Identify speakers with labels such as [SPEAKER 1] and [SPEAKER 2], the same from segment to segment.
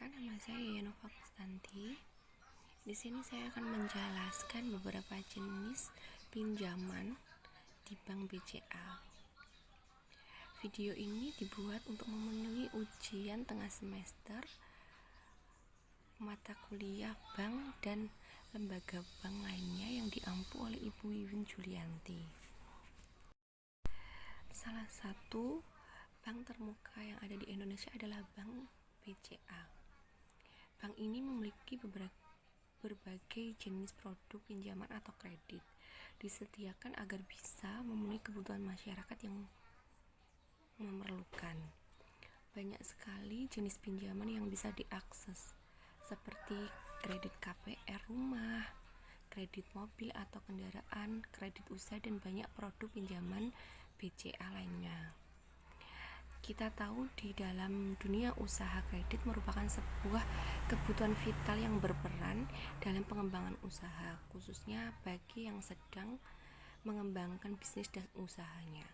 [SPEAKER 1] Perkenalkan, nama saya Yenova Kustanti. Di sini saya akan menjelaskan beberapa jenis pinjaman di Bank BCA. Video ini dibuat untuk memenuhi ujian tengah semester mata kuliah bank dan lembaga bank lainnya yang diampu oleh Ibu Wiwin Julianti. Salah satu bank termuka yang ada di Indonesia adalah Bank BCA. Bank ini memiliki berbagai jenis produk pinjaman atau kredit disediakan agar bisa memenuhi kebutuhan masyarakat yang memerlukan. Banyak sekali jenis pinjaman yang bisa diakses, seperti kredit KPR rumah, kredit mobil atau kendaraan, kredit usaha, dan banyak produk pinjaman BCA lainnya. Kita tahu di dalam dunia usaha, kredit merupakan sebuah kebutuhan vital yang berperan dalam pengembangan usaha, khususnya bagi yang sedang mengembangkan bisnis dan usahanya.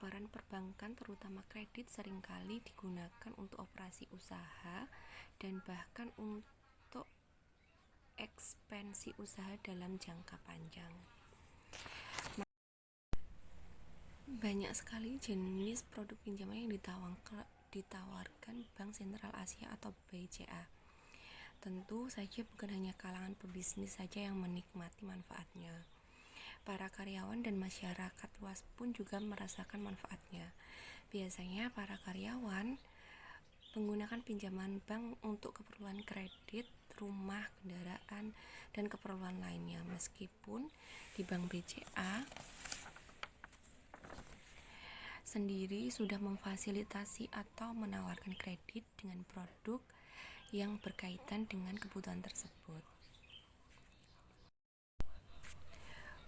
[SPEAKER 1] Peran perbankan, terutama kredit, seringkali digunakan untuk operasi usaha dan bahkan untuk ekspansi usaha dalam jangka panjang. Banyak sekali jenis produk pinjaman yang ditawarkan Bank Sentral Asia atau BCA. Tentu saja bukan hanya kalangan pebisnis saja yang menikmati manfaatnya. Para karyawan dan masyarakat luas pun juga merasakan manfaatnya. Biasanya para karyawan menggunakan pinjaman bank untuk keperluan kredit, rumah, kendaraan, dan keperluan lainnya. Meskipun di Bank BCA sendiri sudah memfasilitasi atau menawarkan kredit dengan produk yang berkaitan dengan kebutuhan tersebut.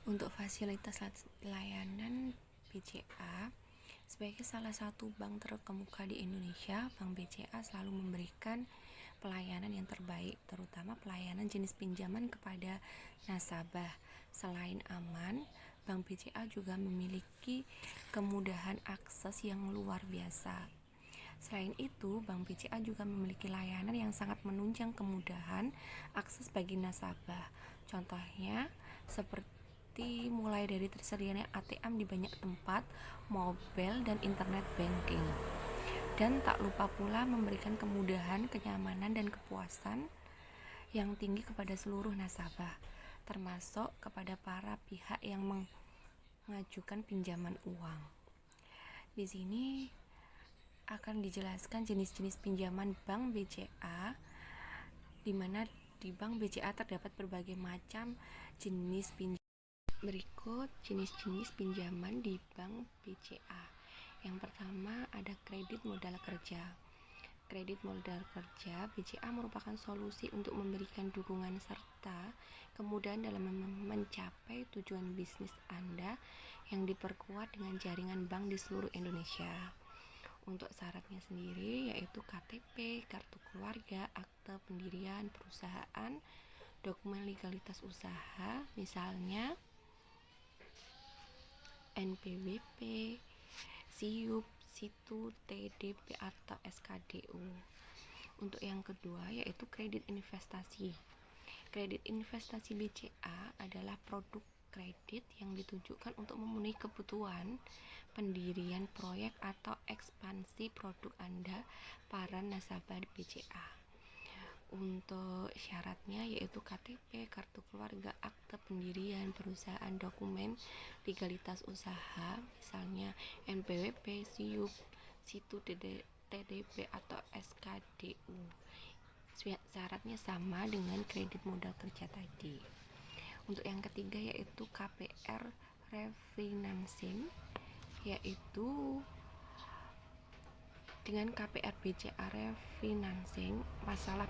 [SPEAKER 1] Untuk fasilitas layanan BCA, sebagai salah satu bank terkemuka di Indonesia, Bank BCA selalu memberikan pelayanan yang terbaik, terutama pelayanan jenis pinjaman kepada nasabah. Selain aman, Bank BCA juga memiliki kemudahan akses yang luar biasa. Selain itu, Bank BCA juga memiliki layanan yang sangat menunjang kemudahan akses bagi nasabah. Contohnya, seperti mulai dari tersedianya ATM di banyak tempat, mobile dan internet banking. Dan tak lupa pula memberikan kemudahan, kenyamanan, dan kepuasan yang tinggi kepada seluruh nasabah, termasuk kepada para pihak yang mengajukan pinjaman uang. Di sini akan dijelaskan jenis-jenis pinjaman Bank BCA, di mana di Bank BCA terdapat berbagai macam jenis pinjaman. Berikut jenis-jenis pinjaman di Bank BCA. Yang pertama ada kredit modal kerja. Kredit modal kerja BCA merupakan solusi untuk memberikan dukungan serta kemudahan dalam mencapai tujuan bisnis Anda yang diperkuat dengan jaringan bank di seluruh Indonesia. Untuk syaratnya sendiri yaitu KTP, kartu keluarga, akte pendirian perusahaan, dokumen legalitas usaha, misalnya NPWP, SIUP, SITU, TDP atau SKDU. Untuk yang kedua yaitu kredit investasi. Kredit investasi BCA adalah produk kredit yang ditujukan untuk memenuhi kebutuhan pendirian proyek atau ekspansi produk Anda para nasabah BCA. Untuk syaratnya yaitu KTP, kartu keluarga, akte pendirian perusahaan, dokumen legalitas usaha, misalnya NPWP, SIUP, SITU, TDP atau SKDU. Syaratnya sama dengan kredit modal kerja tadi. Untuk yang ketiga yaitu KPR refinancing, yaitu dengan KPR BCA refinancing, masalah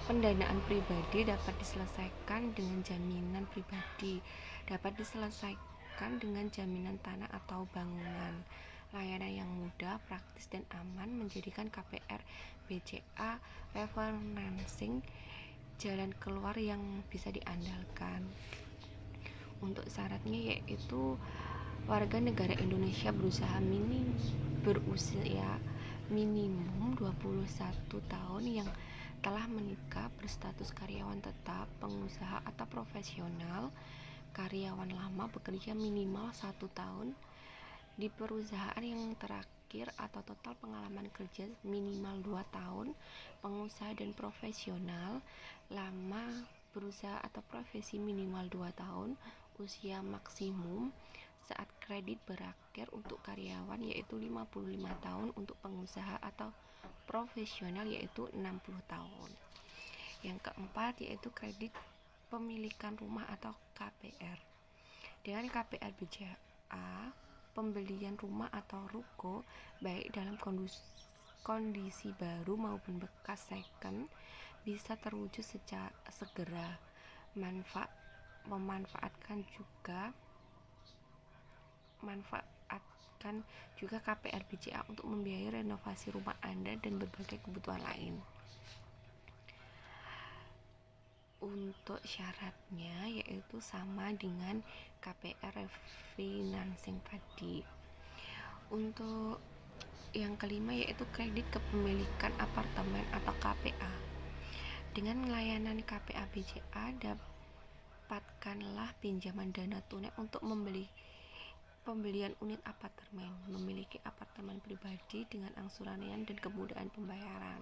[SPEAKER 1] pendanaan pribadi dapat diselesaikan dengan jaminan pribadi, dapat diselesaikan dengan jaminan tanah atau bangunan. Layanan yang mudah, praktis, dan aman menjadikan KPR BCA refinancing jalan keluar yang bisa diandalkan. Untuk syaratnya yaitu warga negara Indonesia berusia minimum 21 tahun yang telah menikah, berstatus karyawan tetap, pengusaha atau profesional. Karyawan lama bekerja minimal 1 tahun di perusahaan yang terakhir atau total pengalaman kerja minimal 2 tahun. Pengusaha dan profesional lama berusaha atau profesi minimal 2 tahun. Usia maksimum saat kredit berakhir untuk karyawan yaitu 55 tahun, untuk pengusaha atau profesional yaitu 60 tahun. Yang keempat yaitu kredit pemilikan rumah atau KPR. Dengan KPR BCA, pembelian rumah atau ruko baik dalam kondisi baru maupun bekas second bisa terwujud secara segera. Memanfaatkan juga KPR BCA untuk membiayai renovasi rumah Anda dan berbagai kebutuhan lain. Untuk syaratnya yaitu sama dengan KPR refinancing tadi. Untuk yang kelima yaitu kredit kepemilikan apartemen atau KPA. Dengan layanan KPA BCA, dapatkanlah pinjaman dana tunai untuk pembelian unit apartemen, memiliki apartemen pribadi dengan angsuran ringan dan kemudahan pembayaran.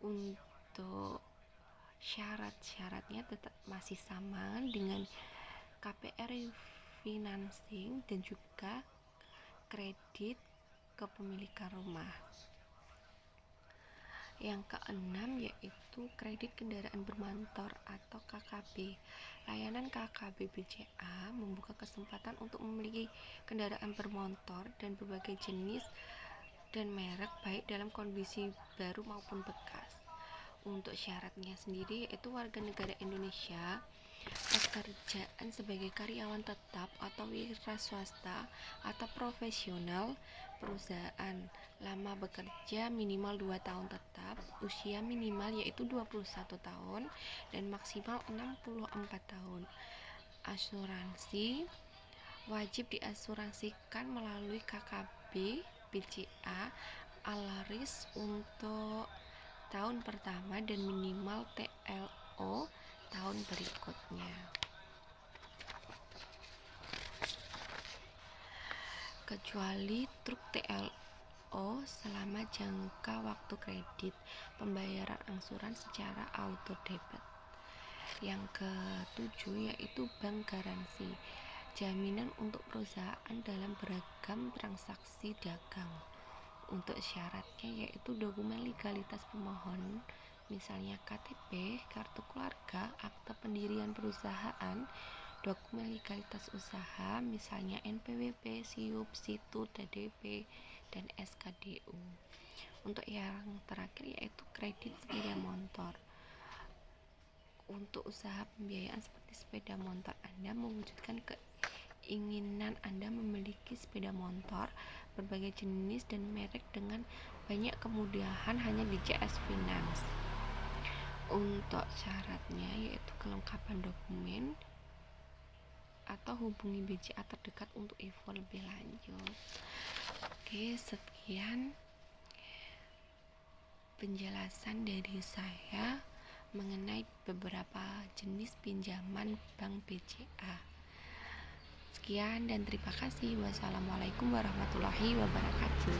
[SPEAKER 1] Untuk syarat-syaratnya tetap masih sama dengan KPR refinancing dan juga kredit kepemilikan rumah. Yang keenam yaitu kredit kendaraan bermotor atau KKB. Layanan KKB BCA membuka kesempatan untuk memiliki kendaraan bermotor dan berbagai jenis dan merek baik dalam kondisi baru maupun bekas. Untuk syaratnya sendiri yaitu warga negara Indonesia, pekerjaan sebagai karyawan tetap atau wira swasta atau profesional, perusahaan lama bekerja minimal 2 tahun tetap, usia minimal yaitu 21 tahun dan maksimal 64 tahun. Asuransi wajib diasuransikan melalui KKB BCA Alaris untuk tahun pertama dan minimal TLO tahun berikutnya. Kecuali truk TLO selama jangka waktu kredit, pembayaran angsuran secara auto debit. Yang ketujuh yaitu bank garansi, jaminan untuk perusahaan dalam beragam transaksi dagang. Untuk syaratnya yaitu dokumen legalitas pemohon, misalnya KTP, kartu keluarga, akta pendirian perusahaan, dokumen legalitas usaha, misalnya NPWP, SIUP, SITU, TDP, dan SKDU. Untuk yang terakhir yaitu kredit sepeda motor. Untuk usaha pembiayaan seperti sepeda motor, Anda mewujudkan keinginan Anda memiliki sepeda motor berbagai jenis dan merek dengan banyak kemudahan hanya di CS Finance. Untuk syaratnya yaitu kelengkapan dokumen atau hubungi BCA terdekat untuk info lebih lanjut. Oke, sekian penjelasan dari saya mengenai beberapa jenis pinjaman bank BCA. Sekian dan terima kasih. Wassalamualaikum warahmatullahi wabarakatuh.